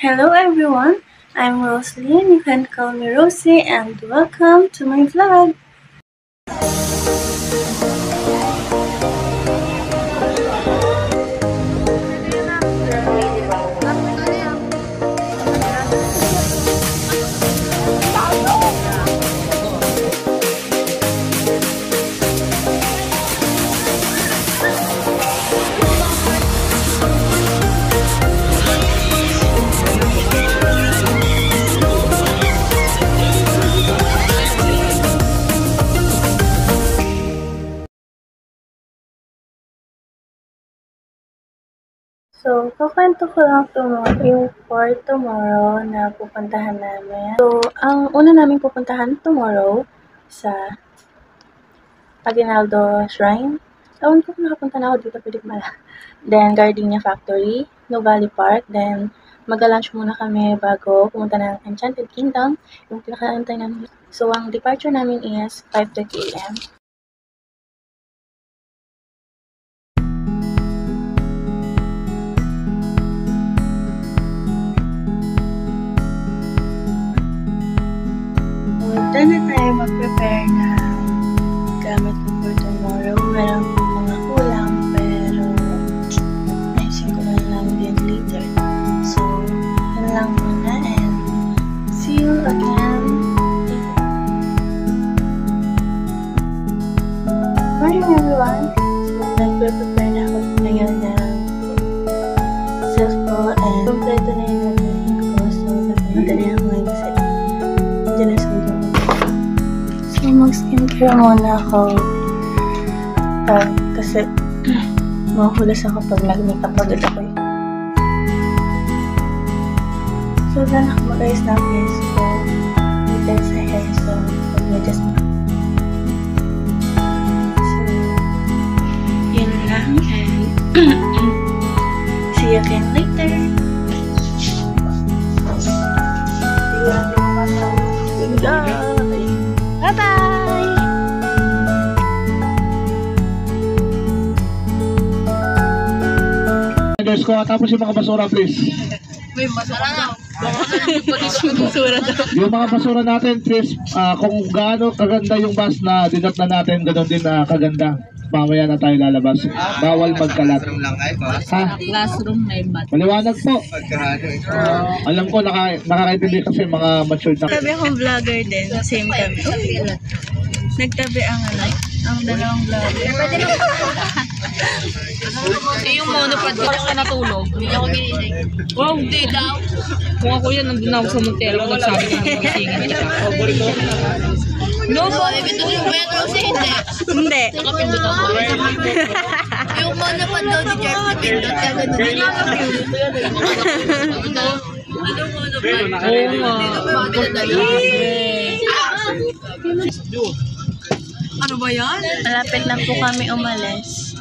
Hello everyone, I'm Roslyn, you can call me Rosie, and welcome to my vlog. So, kukwento ko lang yung for tomorrow na pupuntahan namin. So, ang una namin pupuntahan tomorrow sa Aguinaldo Shrine. Ewan ko kung nakapunta na ako dito, pwede ko mala. Then, Gardenia Factory, Nuvali Park. Then, mag-lunch muna kami bago pumunta ng Enchanted Kingdom, yung pinakaantay namin. So, ang departure namin is 5:30 AM. Doon na tayo mag-prepare ng gamit ko for tomorrow. Meron mga kulang, pero naisip ko na lang din later. So, yun lang muna, and see you again later. Morning everyone! So, nag-prepare na ako ngayon ng self ko, and kompleto na yung nagawin ko. So, madali ako ngayon kasi dyan na sa video. So, mag-skincare muna ako kasi mahulas ako pag nag-makeup agad ako eh. So, dyan ako mag-ayos ng face ko dito sa hair. So, pag-adjust mo. So, yun lang, and see you again later. Bye-bye! Guys ko, tapos yung mga basura please. May basura daw. Basura daw. Yung mga basura natin please, kung gaano kaganda yung bus na dinat na natin, ganoon din na kaganda. Mamaya na tayo lalabas. Bawal magkalat. Ha? Classroom may mat. Maliwanag po. Alam ko, nakakaintindi kasi mga matured na. Nagtabi akong vlogger din. Same kami. Nagtabi ang dalawang vlogger. Yung monopod ko na natulog. Hindi ako ginising. Wow, hindi daw. Kung ako yan, nandun ako sa Montero. Nagsabi ka ng magsingin kita. No, ito yung metro si hindi. Hindi. Nakapindot ako. Yung monopod daw ni Jeff na pindot. Anong monopod? Ano ba yan? Malapit na po kami umalis.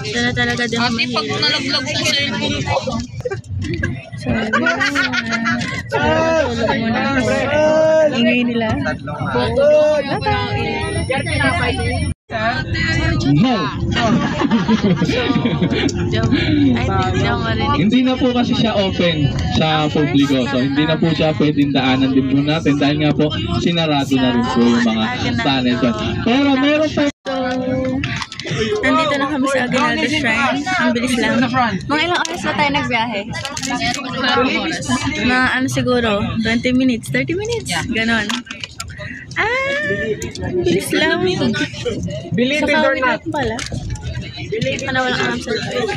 Ito na talaga din Ate, pag nalaglag sa cellphone ko. So, tulog muna ako. Ingay nila. Hindi na po kasi siya open sa publiko. So, hindi na po siya pwedeng daanan din po natin dahil nga po sinarado na rin po yung mga tunnel. Pero meron pa. Nandito na kami sa Aguinaldo Shrine. Ang bilis lang. Mga ilang oras na tayo nagbiyahe? Mga ano siguro, 20 minutes, 30 minutes. Ganon. Bilis lang. Believe it or not. Pala. Believe na walang alam sa life.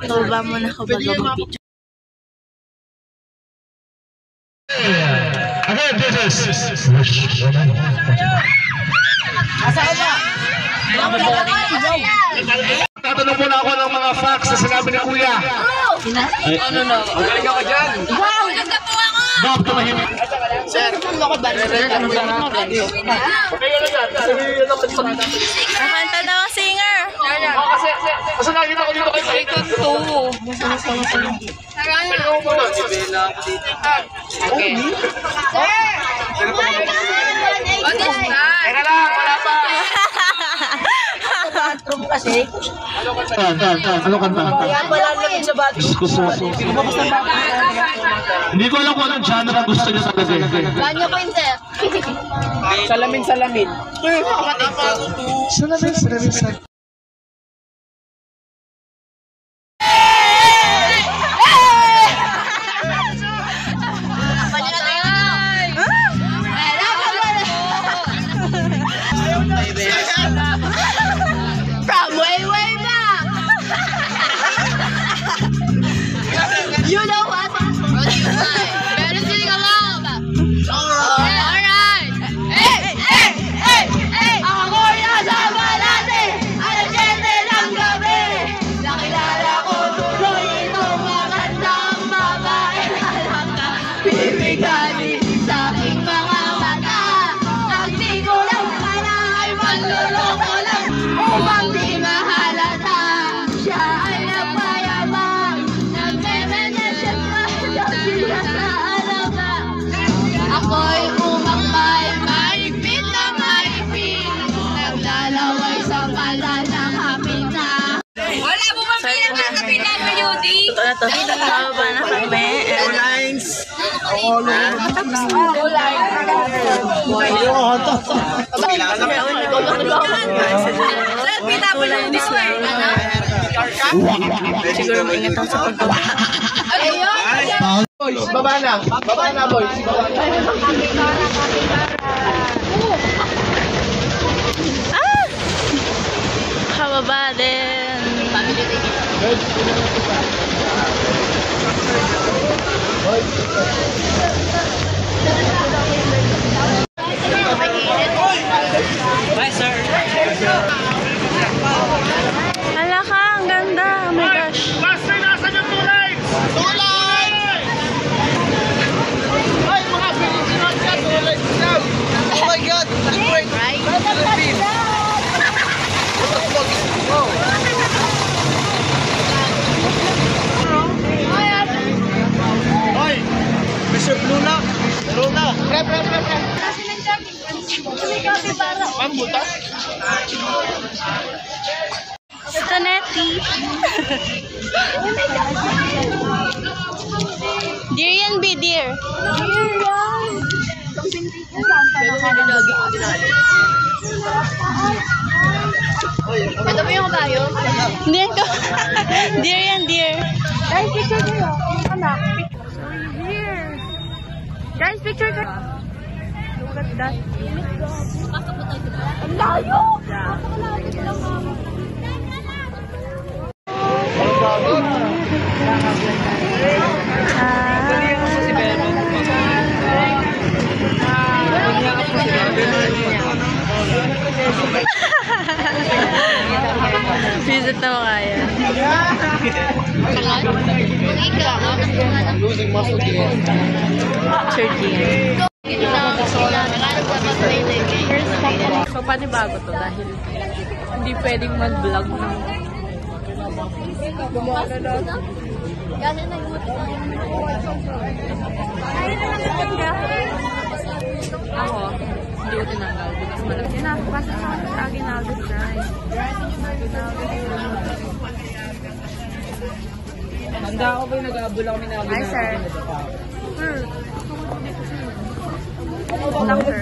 So, baba muna ako bago mag-video. Again, this is tatanong muna ako ng mga facts na sinabi ni Kuya. Ano na? Magaling ako dyan. Wow! Ganda po ako! Bob, tumahimik. Sir, kung ako ba? Nakanta daw ang singer. Kasi nakita ko dito kayo. Ito. Okay. What is that? Teka lang, wala pa. kasi. Ano kanta? Kaya pala namin sa bati. Hindi ko alam kung anong genre gusto niya talaga. Banyo ko yun, sir. Salamin. Salamin. From way back. You know what? Better sing along. Alright. Hey. Ako yan sa balate. Alas 7 ng gabi. Nakilala ko tuloy itong magandang babae. Bibigani sa aking mga mata. Ang di ko lang pala ay manluloko lang. Upang di mahalata. Siya ay nagpayabang. Nagme-mention pa daw siya sa alaga. Ako'y umakbay, maipit na maipit. Naglalaway sa pala ng hapit na. Wala mo bang pinag sa PWD? Ito na ba na kami? Sir, PWD sir. Siguro maingat ako sa pagbawa. Ayun! Baba na, boys. Kababa din. Bye, sir. Hala ka, ang ganda. Oh my gosh. Master, nasan yung tulay? Tulay! Ay, mga Pilipino siya, tulay siya. Oh my God, that's great. Right? Hoy, Mr. Luna. Pre. Ma'am, buta? Ito, Netty. Dear yan, be dear. Ito mo yung kabayo? Hindi yan ko. Dear yan, dear. Guys, picture ko yun. Anak. Here. Guys, picture ko. Look at that. Ang layo! Visit na mo kaya. Turkey. So, panibago to dahil hindi pwedeng mag-vlog ng ako. Hindi ko tinanggal because malaki na ako kasi sa Aguinaldo Shrine. Handa ako ba yung nag-aabol ako ng Aguinaldo? Hi, sir. Lang, sir.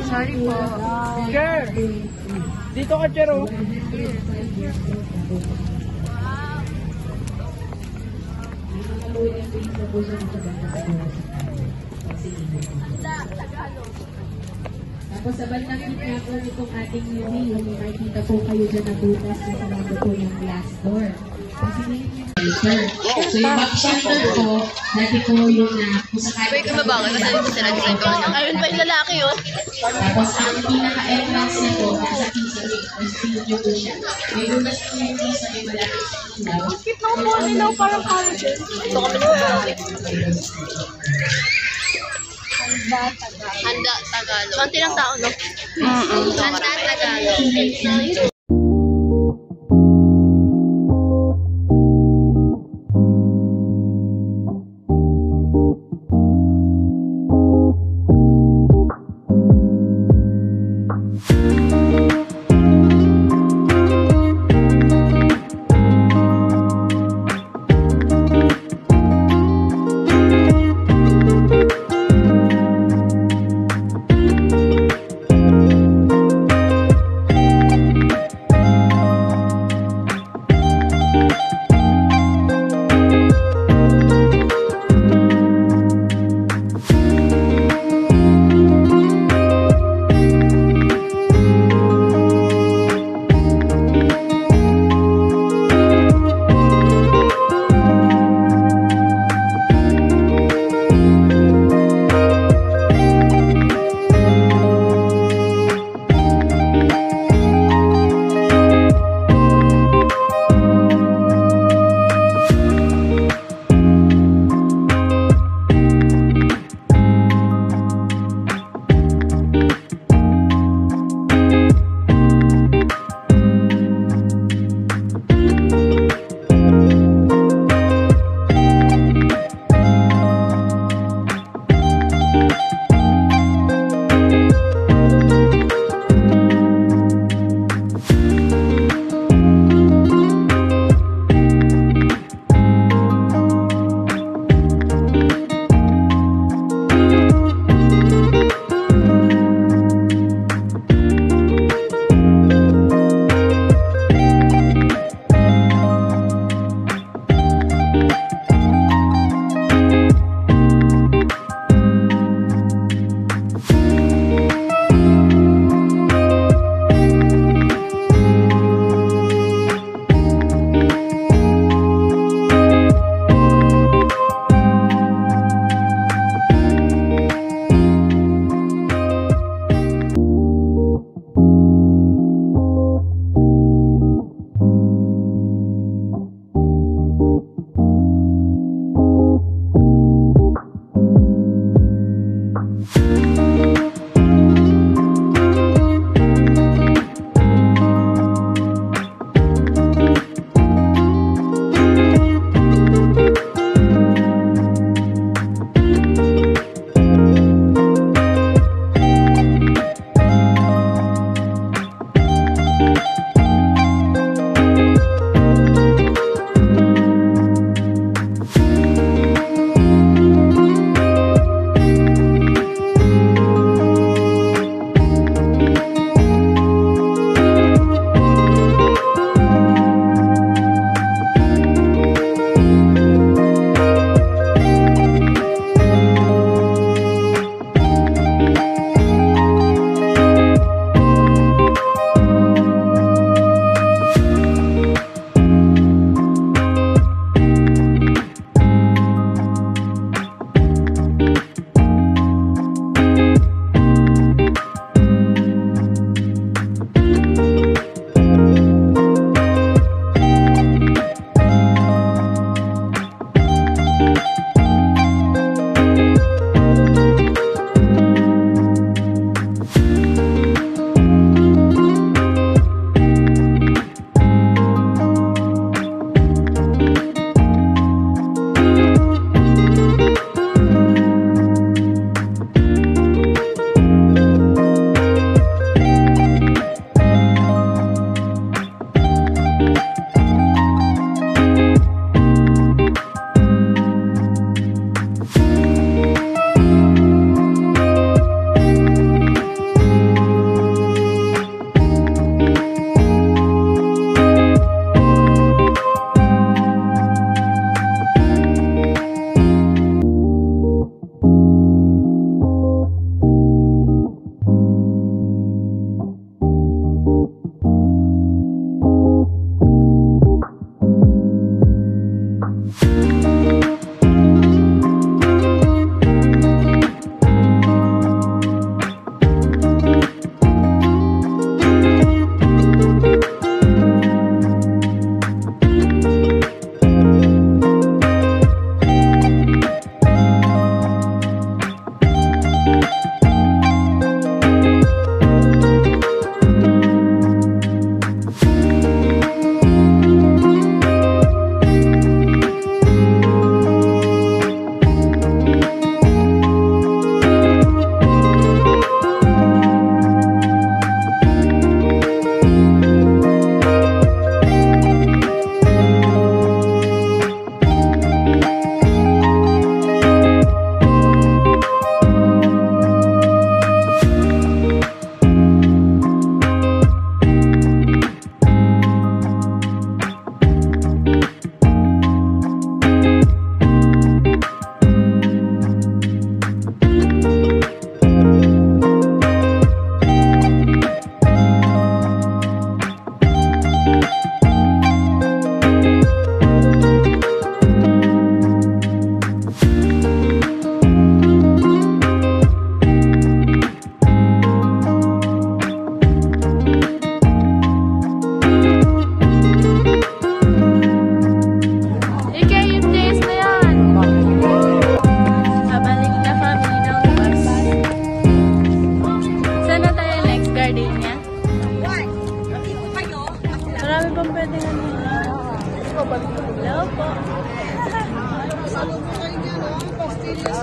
Sorry po. Sure. Dito ka, Chero. Tapos sa bandang kita po itong ating newbie, yung makikita po kayo dyan na bukas na sarado po yung glass door. Kasi ngayon yung shelter. So yung back shelter po, dati po yung kung sakali Wait, kumabangan kasi dito sila design ko. Ayun pa yung lalaki yun. Tapos ang pinaka-entrance na po, nasa Kisame, or studio po siya. May bukas po yung Kisame, malapit sa ilaw. Bakit na po nilaw parang collagen? Ito kami nagpapalaki. Handa Tagalog. Konti lang tao, no? Handa Tagalog.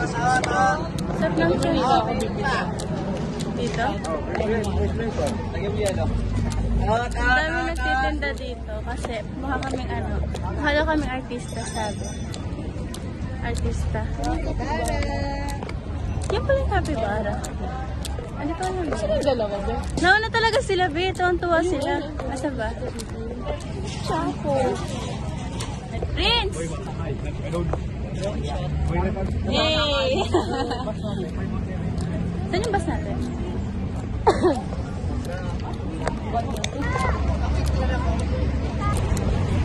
Sarap ng dito? Ang dami nagtitinda dito kasi mukha kaming artista, sabi. Artista. Yan pala yung capybara. Ano pa naman? Sino yung dalawa ba? Nauna talaga sila, be. Tuwang-tuwa sila. Asa ba? Chapo. Prince! Yay! Saan yung bus natin?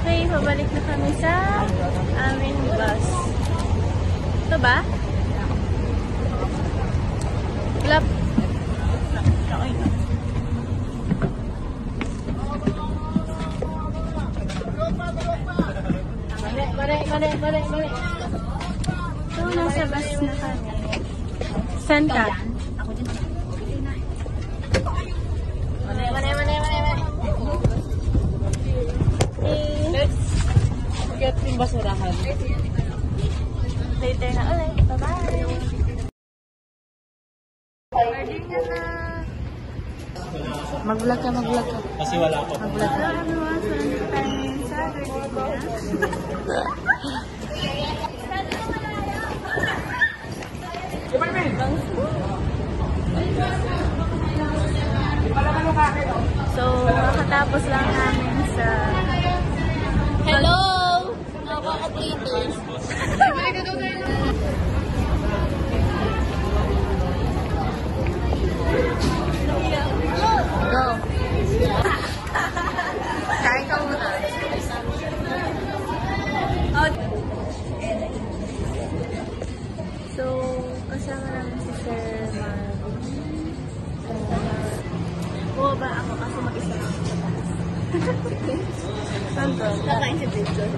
Okay, pabalik na kami sa aming bus. Ito ba? Lap. Okay na. Mali. So, nasa bus na kami. Saan ka? Mali. Let's get yung basurahan. Later na ulit. Bye-bye! Ordering na na! Mag-vlog ka. Kasi wala po. Mag-vlog ka. So, makatapos lang namin sa... Hello! Nakaka-updaters! Go! Kain ka muna. So, kasama namin si Sir Marvin. Bumaba ako kasi mag-isa lang ako sa taas. Saan to? Nakain si picture.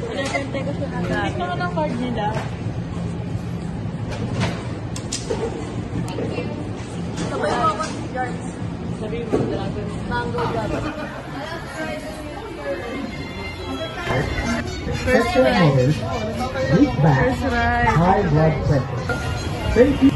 Pinagantay ko siya kagabi. Ito ka ng card nila. Sabay mo ako si Guards. Sabi mo, dragon. Mango Dragon. Sexual mothers, weak back, high blood pressure. Thank you.